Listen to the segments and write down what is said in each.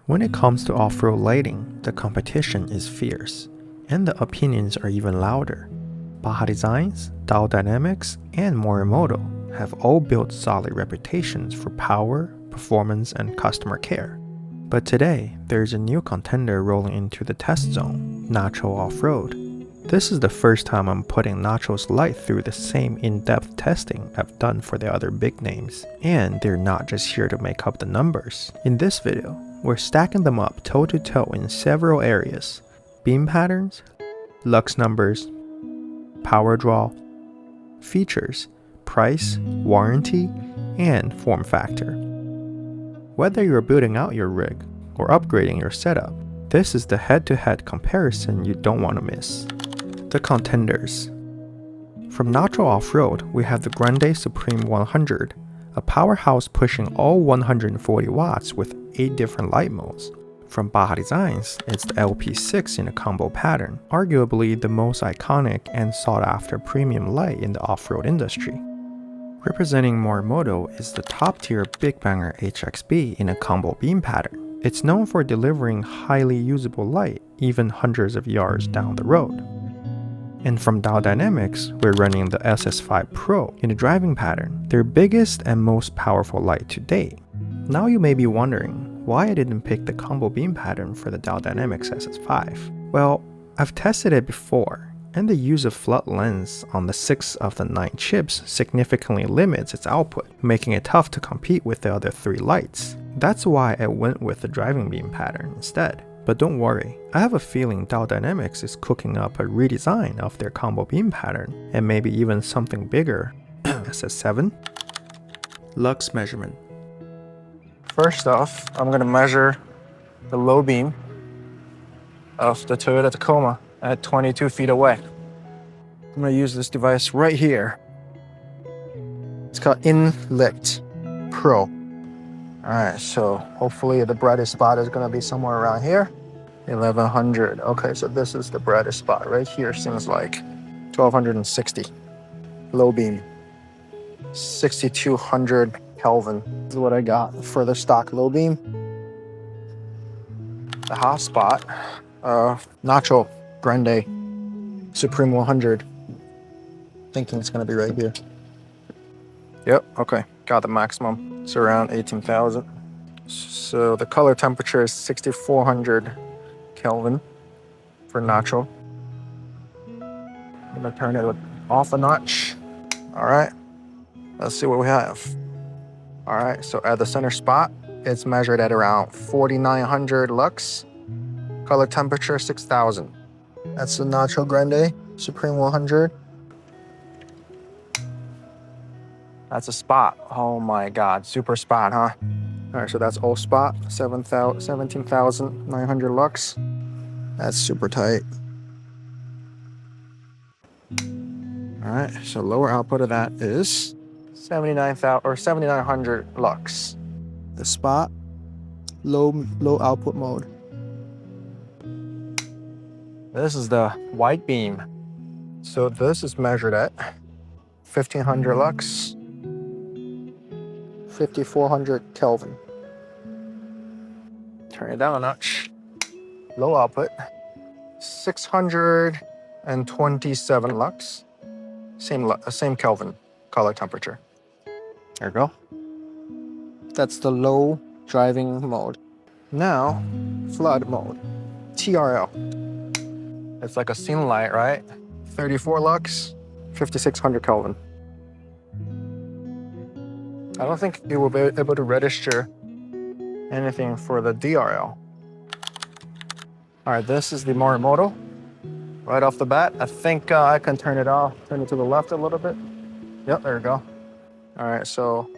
When it comes to off-road lighting, the competition is fierce, and the opinions are even louder. Baja Designs, Diode Dynamics, and Morimoto have all built solid reputations for power, performance, and customer care. But today, there's a new contender rolling into the test zone, Nacho Offroad. This is the first time I'm putting Nacho's light through the same in-depth testing I've done for the other big names, and they're not just here to make up the numbers. In this video, we're stacking them up toe-to-toe in several areas: beam patterns, lux numbers, power draw, features, price, warranty, and form factor. Whether you're building out your rig or upgrading your setup, this is the head-to-head comparison you don't want to miss. The Contenders. From Nacho Offroad, we have the Grande Supreme 100, a powerhouse pushing all 140 watts with 8 different light modes. From Baja Designs, it's the LP6 in a combo pattern, arguably the most iconic and sought-after premium light in the off-road industry. Representing Morimoto is the top-tier Big Banger HXB in a combo beam pattern. It's known for delivering highly usable light, even hundreds of yards down the road. And from Diode Dynamics, we're running the SS5 Pro in a driving pattern, their biggest and most powerful light to date. Now you may be wondering why I didn't pick the combo beam pattern for the Diode Dynamics SS5. Well, I've tested it before, and the use of flood lens on the 6 of the 9 chips significantly limits its output, making it tough to compete with the other 3 lights. That's why I went with the driving beam pattern instead. But don't worry, I have a feeling Diode Dynamics is cooking up a redesign of their combo beam pattern, and maybe even something bigger. SS7. Lux measurement. First off, I'm going to measure the low beam of the Toyota Tacoma at 22 feet away. I'm going to use this device right here. It's called Inlicht Pro. All right, so hopefully the brightest spot is going to be somewhere around here. 1100. Okay, so this is the brightest spot right here. Seems like 1260. Low beam. 6200 Kelvin. This is what I got for the stock low beam. The hot spot, Nacho Grande Supreme 100. Thinking it's gonna be right here. Yep, okay, got the maximum. It's around 18,000. So the color temperature is 6400 Kelvin for Nacho. I'm gonna turn it off a notch. All right, let's see what we have. All right, so at the center spot, it's measured at around 4900 lux. Color temperature 6000. That's the Nacho Grande Supreme 100. That's a spot. Oh my God, super spot, huh? All right, so that's all spot, 17,900 lux. That's super tight. All right, so lower output of that is 79,000 or 7,900 lux. The spot, low output mode. This is the white beam. So this is measured at 1,500 lux, 5,400 Kelvin. Turn it down a notch. Low output, 627 lux. Same Kelvin color temperature. There you go. That's the low driving mode. Now, flood mode, TRL. It's like a scene light, right? 34 lux, 5,600 Kelvin. I don't think it will be able to register anything for the DRL. All right, this is the Morimoto. Right off the bat, I think I can turn it off, turn it to the left a little bit. Yep, there we go. All right, so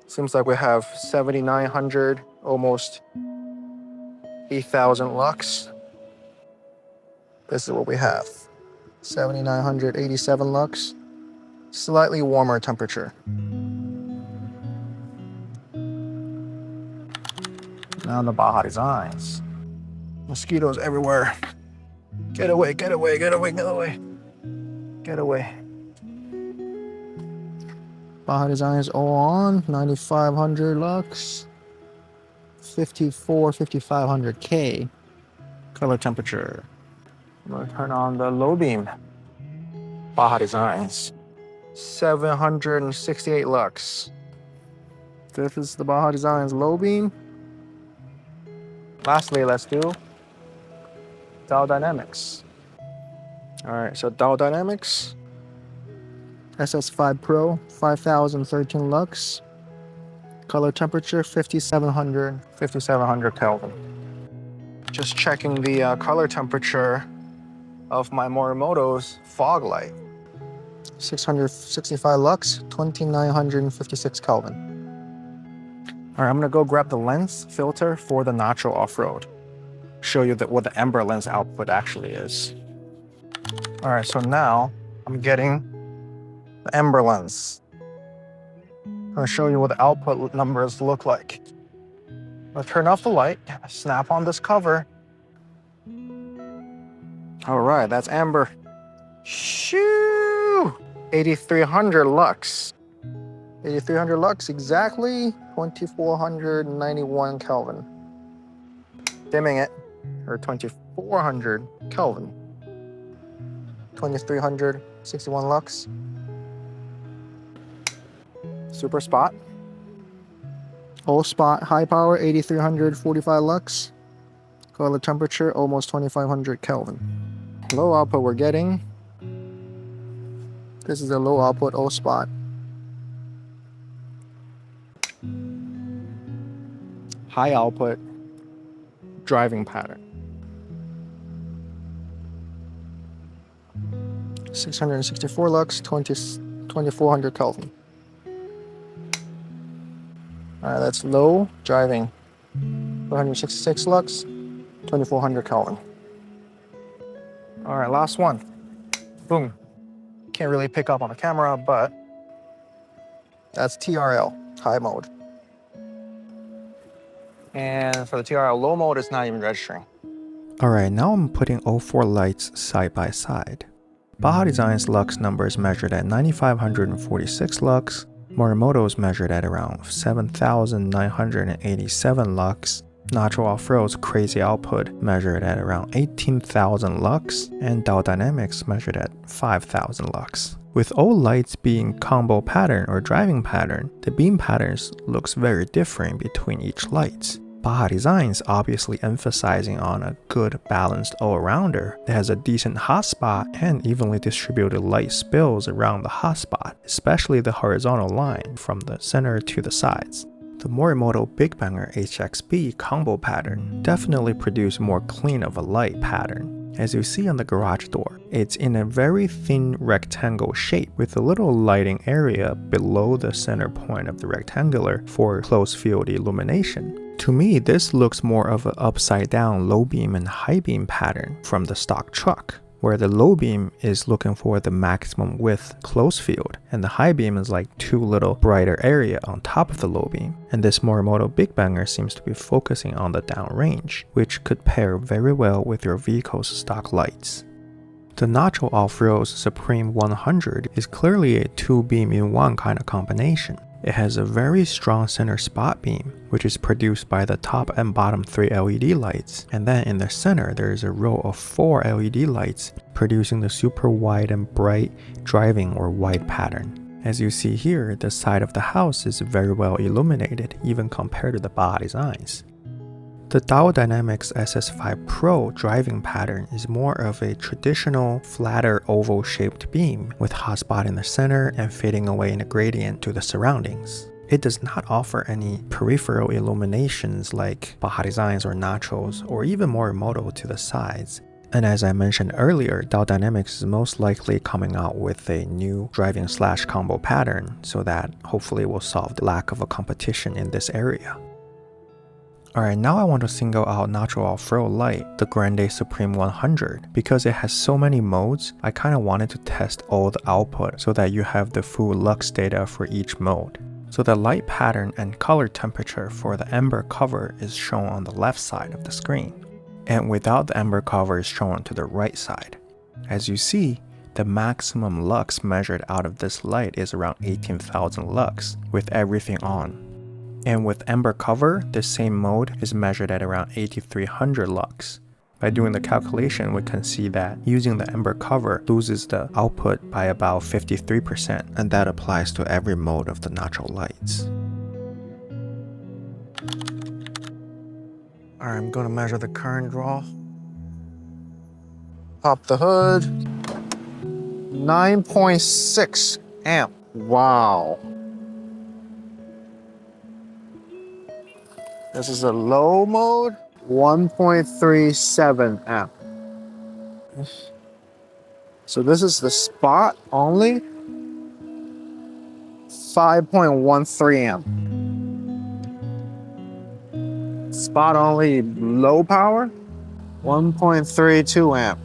seems like we have 7,900, almost 8,000 lux. This is what we have. 7,987 lux. Slightly warmer temperature. Now the Baja Designs. Mosquitoes everywhere. Get away, get away, get away, get away. Get away. Baja Designs all on, 9,500 lux. 5500K. Color temperature. I'm gonna turn on the low beam. Baja Designs. 768 lux. This is the Baja Designs low beam. Lastly, let's do Diode Dynamics. All right, so Diode Dynamics. SS5 Pro, 5013 lux. Color temperature 5700 Kelvin. Just checking the color temperature of my Morimoto's fog light. 665 lux, 2956 Kelvin. All right, I'm gonna go grab the lens filter for the Nacho Offroad. Show you what the amber lens output actually is. All right, so now I'm getting the amber lens. I'm gonna show you what the output numbers look like. I'll turn off the light, snap on this cover. All right, that's amber. Shoo! 8300 lux. 8300 lux, exactly 2491 Kelvin. Dimming it, or 2400 Kelvin. 2361 lux. Super spot. Whole spot, high power, 8345 lux. Color temperature, almost 2500 Kelvin. Low output we're getting. This is a low output O spot. High output driving pattern. 664 lux, 2400 Kelvin. All right, that's low driving. 466 lux, 2400 Kelvin. All right, last one. Boom. Can't really pick up on the camera, but that's TRL, high mode. And for the TRL low mode, it's not even registering. Alright, now I'm putting all four lights side by side. Baja Design's lux numbers measured at 9546 lux, Morimoto's measured at around 7987 lux, Nacho Offroad's crazy output measured at around 18,000 lux, and Diode Dynamics measured at 5,000 lux. With all lights being combo pattern or driving pattern, the beam patterns looks very different between each lights. Baja Designs obviously emphasizing on a good balanced all-arounder that has a decent hotspot and evenly distributed light spills around the hotspot, especially the horizontal line from the center to the sides. The Morimoto Big Banger HXB combo pattern definitely produced more clean of a light pattern. As you see on the garage door, it's in a very thin rectangle shape with a little lighting area below the center point of the rectangular for close field illumination. To me, this looks more of an upside down low beam and high beam pattern from the stock truck, where the low beam is looking for the maximum width close field, and the high beam is like two little brighter area on top of the low beam. And this Morimoto Big Banger seems to be focusing on the downrange, which could pair very well with your vehicle's stock lights. The Nacho Offroad's Supreme 100 is clearly a two beam in one kind of combination. It has a very strong center spot beam, which is produced by the top and bottom 3 LED lights, and then in the center there is a row of 4 LED lights producing the super wide and bright driving or white pattern. As you see here, the side of the house is very well illuminated even compared to the Baja Designs. The Diode Dynamics SS5 Pro driving pattern is more of a traditional flatter oval shaped beam with hotspot in the center and fading away in a gradient to the surroundings. It does not offer any peripheral illuminations like Baja Designs or Nachos or even Morimoto to the sides. And as I mentioned earlier, Diode Dynamics is most likely coming out with a new driving/combo pattern, so that hopefully will solve the lack of a competition in this area. Alright, now I want to single out Nacho Offroad Light, the Grande Supreme 100. Because it has so many modes, I kind of wanted to test all the output so that you have the full lux data for each mode. So the light pattern and color temperature for the amber cover is shown on the left side of the screen, and without the amber cover is shown to the right side. As you see, the maximum lux measured out of this light is around 18,000 lux with everything on. And with amber cover, the same mode is measured at around 8300 lux. By doing the calculation, we can see that using the amber cover loses the output by about 53%, and that applies to every mode of the Nacho lights. All right, I'm gonna measure the current draw. Pop the hood. 9.6 amp. Wow. This is a low mode. 1.37 amp. So this is the spot only. 5.13 amp. Spot only low power. 1.32 amp.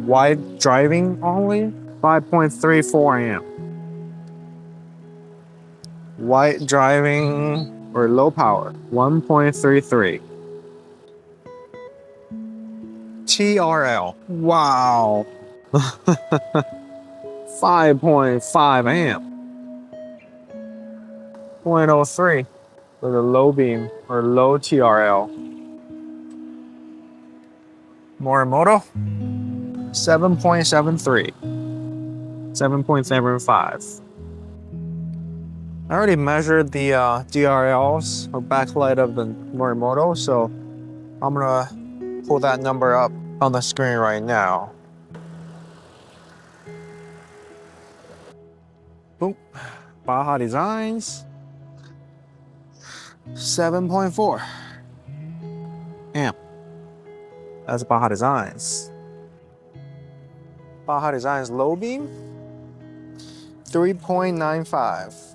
Wide driving only. 5.34 amp. White driving or low power, 1.33. TRL, wow. 5.5 amp. 0.03 for the low beam or low TRL. Morimoto, 7.73. 7.75. I already measured the DRLs or backlight of the Morimoto, so I'm gonna pull that number up on the screen right now. Boom. Baja Designs, 7.4 amp. That's Baja Designs. Baja Designs low beam, 3.95.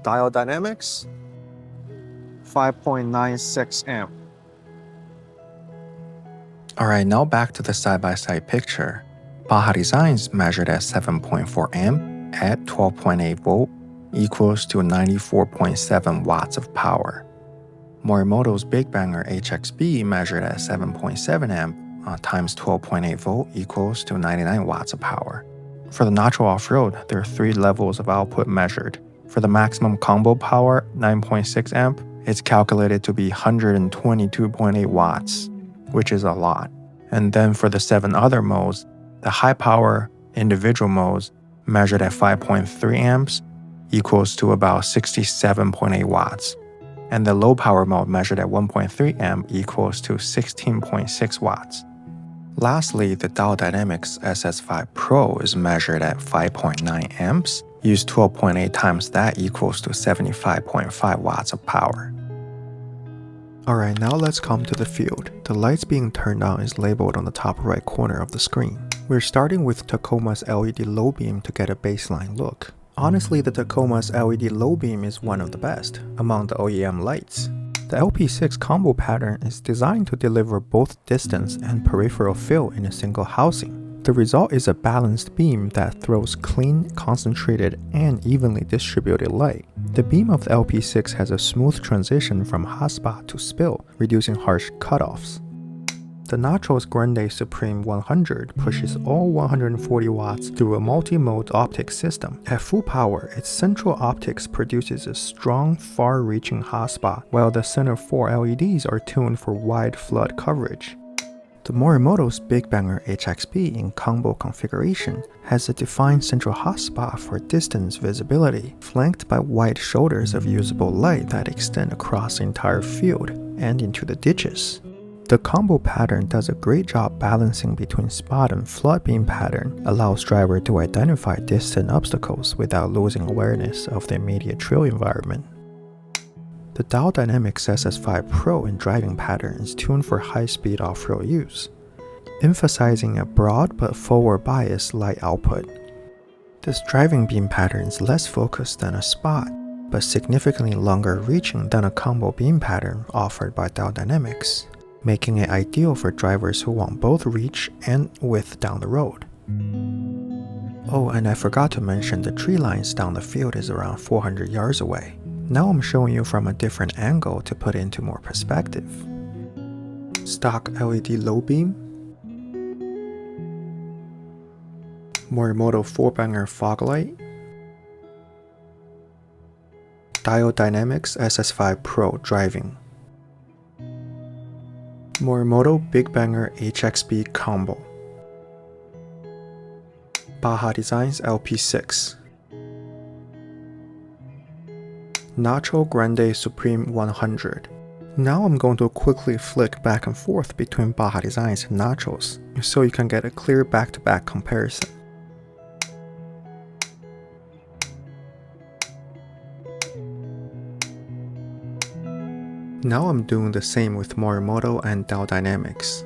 Diode Dynamics, 5.96 amp. Alright, now back to the side-by-side picture. Baja Designs measured at 7.4 amp at 12.8 volt equals to 94.7 watts of power. Morimoto's Big Banger HXB measured at 7.7 amp times 12.8 volt equals to 99 watts of power. For the Nacho Offroad, there are 3 levels of output measured. For the maximum combo power, 9.6 amp, it's calculated to be 122.8 watts, which is a lot. And then for the 7 other modes, the high power individual modes measured at 5.3 amps equals to about 67.8 watts. And the low power mode measured at 1.3 amp equals to 16.6 watts. Lastly, the Diode Dynamics SS5 Pro is measured at 5.9 amps. Use 12.8 times that equals to 75.5 watts of power. Alright, now let's come to the field. The lights being turned on is labeled on the top right corner of the screen. We're starting with Tacoma's LED low beam to get a baseline look. Honestly, the Tacoma's LED low beam is one of the best among the OEM lights. The LP6 combo pattern is designed to deliver both distance and peripheral fill in a single housing. The result is a balanced beam that throws clean, concentrated, and evenly distributed light. The beam of the LP6 has a smooth transition from hotspot to spill, reducing harsh cutoffs. The Nacho's Grande Supreme 100 pushes all 140 watts through a multi-mode optic system. At full power, its central optics produces a strong, far-reaching hotspot, while the center 4 LEDs are tuned for wide flood coverage. The Morimoto's Big Banger HXB in combo configuration has a defined central hotspot for distance visibility, flanked by wide shoulders of usable light that extend across the entire field and into the ditches. The combo pattern does a great job balancing between spot and flood beam pattern, allows driver to identify distant obstacles without losing awareness of the immediate trail environment. The Diode Dynamics SS5 Pro in driving pattern is tuned for high-speed off-road use, emphasizing a broad but forward-biased light output. This driving beam pattern is less focused than a spot, but significantly longer reaching than a combo beam pattern offered by Diode Dynamics, making it ideal for drivers who want both reach and width down the road. Oh, and I forgot to mention the tree lines down the field is around 400 yards away. Now I'm showing you from a different angle to put into more perspective. Stock LED low beam, Morimoto 4-banger fog light, Diode Dynamics SS5 Pro driving, Morimoto Big Banger HXB combo, Baja Designs LP6, Nacho Grande Supreme 100. Now I'm going to quickly flick back and forth between Baja Designs and Nachos so you can get a clear back-to-back comparison. Now I'm doing the same with Morimoto and Diode Dynamics.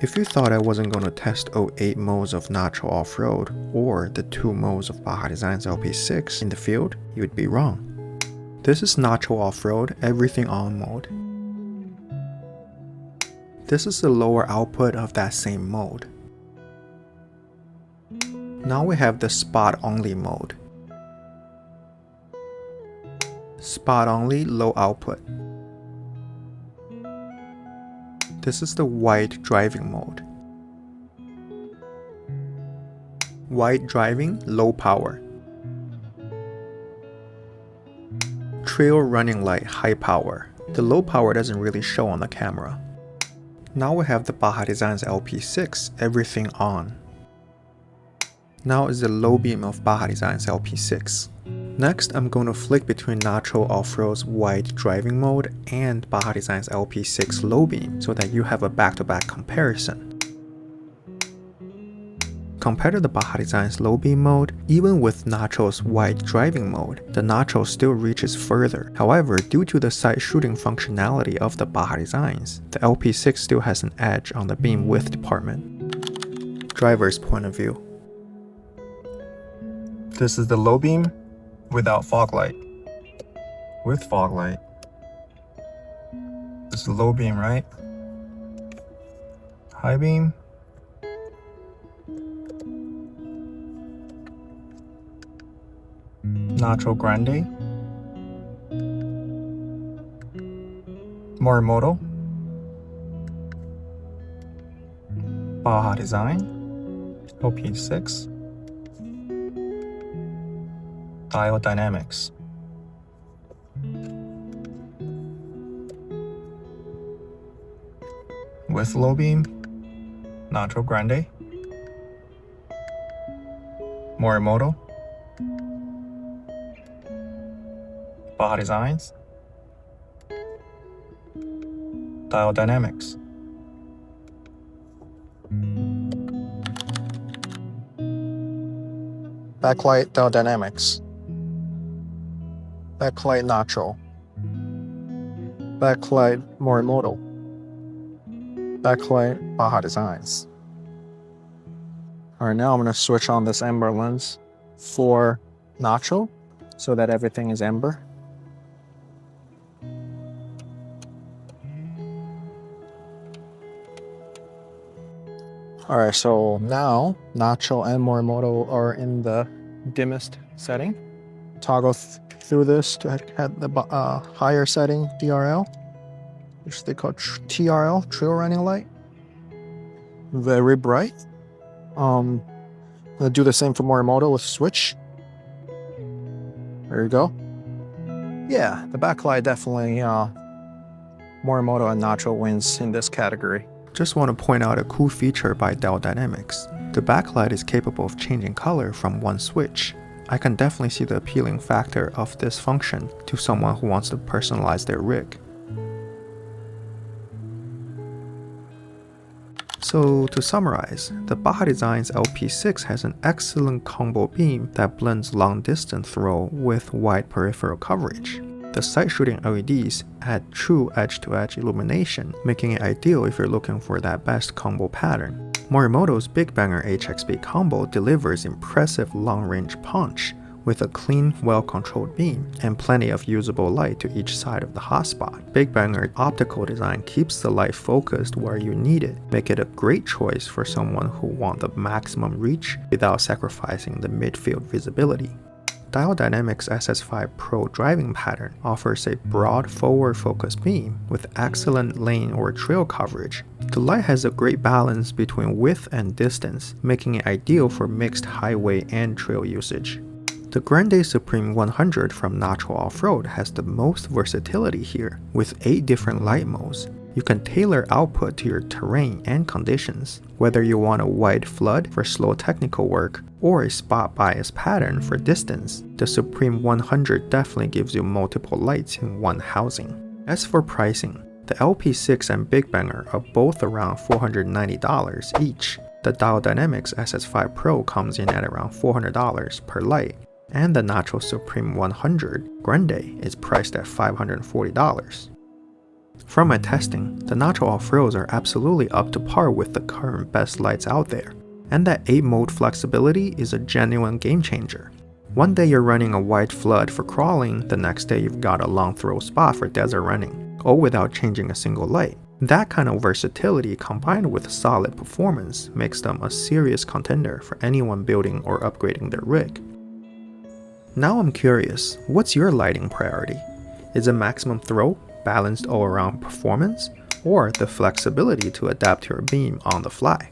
If you thought I wasn't going to test 08 modes of Nacho Offroad or the 2 modes of Baja Designs LP6 in the field, you would be wrong. This is Nacho Offroad Everything On mode. This is the lower output of that same mode. Now we have the Spot Only mode. Spot Only low output. This is the White Driving mode. White Driving low power. Trail Running Light high power. The low power doesn't really show on the camera. Now we have the Baja Designs LP6 Everything On. Now is the low beam of Baja Designs LP6. Next, I'm going to flick between Nacho Offroad's White Driving mode and Baja Designs LP6 low beam so that you have a back-to-back comparison. Compared to the Baja Designs low beam mode, even with Nacho's White Driving mode, the Nacho still reaches further. However, due to the side shooting functionality of the Baja Designs, the LP6 still has an edge on the beam width department. Driver's point of view. This is the low beam without fog light. With fog light. This is low beam, right? High beam. Nacho Grande. Morimoto. Baja Design. LP6. Diode Dynamics. With low beam, Nacho Grande, Morimoto, Baja Designs, Diode Dynamics. Backlight Diode Dynamics. Backlight Nacho. Backlight Morimoto. Backlight Baja Designs. Alright, now I'm going to switch on this amber lens for Nacho so that everything is amber. Alright, so now Nacho and Morimoto are in the dimmest setting. Toggle through this to have the higher setting DRL, which they call TRL, Trail Running Light. Very bright. I'm gonna do the same for Morimoto with switch. There you go. Yeah, the backlight definitely Morimoto and Nacho wins in this category. Just want to point out a cool feature by Diode Dynamics. The backlight is capable of changing color from one switch. I can definitely see the appealing factor of this function to someone who wants to personalize their rig. So to summarize, the Baja Designs LP6 has an excellent combo beam that blends long distance throw with wide peripheral coverage. The side shooting LEDs add true edge-to-edge illumination, making it ideal if you're looking for that best combo pattern. Morimoto's Big Banger HXB combo delivers impressive long-range punch with a clean, well-controlled beam and plenty of usable light to each side of the hotspot. Big Banger optical design keeps the light focused where you need it, make it a great choice for someone who wants the maximum reach without sacrificing the midfield visibility. Dynamics SS5 Pro driving pattern offers a broad forward-focused beam with excellent lane or trail coverage. The light has a great balance between width and distance, making it ideal for mixed highway and trail usage. The Grande Supreme 100 from Nacho Offroad has the most versatility here, with 8 different light modes. You can tailor output to your terrain and conditions, whether you want a wide flood for slow technical work or a spot bias pattern for distance. The Supreme 100 definitely gives you multiple lights in one housing. As for pricing, the LP6 and Big Banger are both around $490 each. The Dynamics SS5 Pro comes in at around $400 per light, and the Nacho Supreme 100 Grande is priced at $540. From my testing, the Nacho Offroads are absolutely up to par with the current best lights out there, and that 8-mode flexibility is a genuine game changer. One day you're running a wide flood for crawling, the next day you've got a long throw spot for desert running, all without changing a single light. That kind of versatility combined with solid performance makes them a serious contender for anyone building or upgrading their rig. Now I'm curious, what's your lighting priority? Is it maximum throw, balanced all-around performance, or the flexibility to adapt your beam on the fly?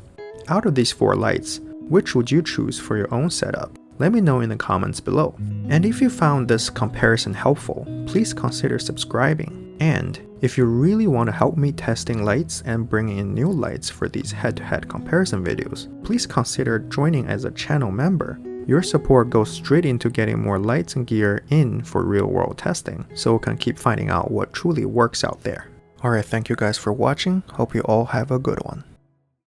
Out of these 4 lights, which would you choose for your own setup? Let me know in the comments below. And if you found this comparison helpful, please consider subscribing. And if you really want to help me testing lights and bringing in new lights for these head-to-head comparison videos, please consider joining as a channel member. Your support goes straight into getting more lights and gear in for real-world testing, so we can keep finding out what truly works out there. Alright, thank you guys for watching. Hope you all have a good one.